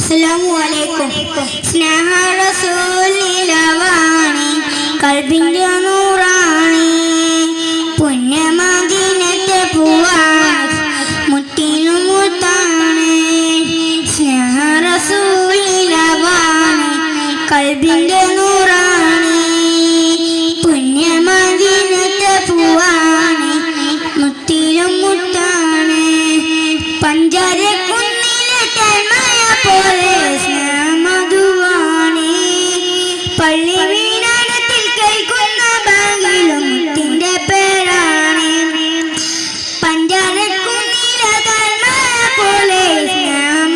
അസ്സലാമുഅലൈക്കും. സ്നേഹ റസൂലിലവാണി കൽബിന്റെ നൂറാണി പുണ്യമദീനത്തെ പൂവാണ് മുത്തിനും മുത്താണ്. സ്നേഹ റസൂലിലവാണി കൽബിന്റെ നൂറാണി പുണ്യമദീനത്തെ പൂവാണ് മുത്തിനും മുത്താണ്. പഞ്ചാര പള്ളി വീണത്തിൽ കൈക്കുന്ന ബാങ്കിലും മുത്തിന്റെ പേരാണ്. പഞ്ചാരക്കുന്നിലെ തന്മയ പോലെ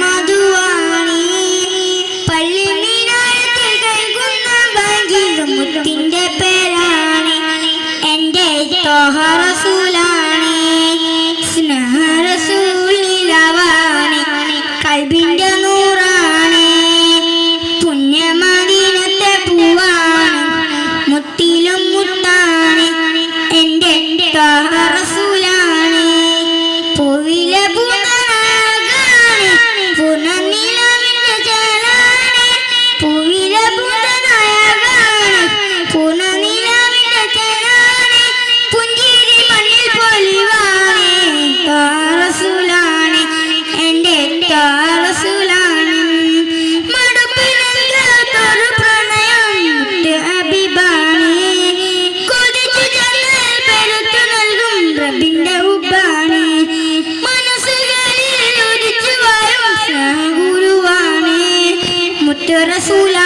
മധുവാണി. പള്ളി വീണത്തിൽ കൈക്കുന്ന ബാങ്കിലും മുത്തിന്റെ പേരാണ്. എന്റെ ത്വഹ റസൂലാണ് സ്നേഹ റസൂലിലവാണി കൽബിന്റെ നൂറാണ് പുണ്യമദീനത്തെ പൂവാണ് മുത്തിലും മുത്താണ്. എന്റെ ത്വഹ റസൂലാണ് പൂവിലെ പൂന്തനാകാണ് പൂർണ്ണനിലവിന്റെ ചേലാണ്. പൂവിലെ പൂന്തനാകാണ് പൂർണ്ണനിലവിന്റെ ചേലാണ്. പുഞ്ചിരി മണ്ണിൽ പൊലിവാണ് ത്വഹ റസൂലാണ് എന്റെ ത്വഹ റസൂലാണ്. റസൂലാ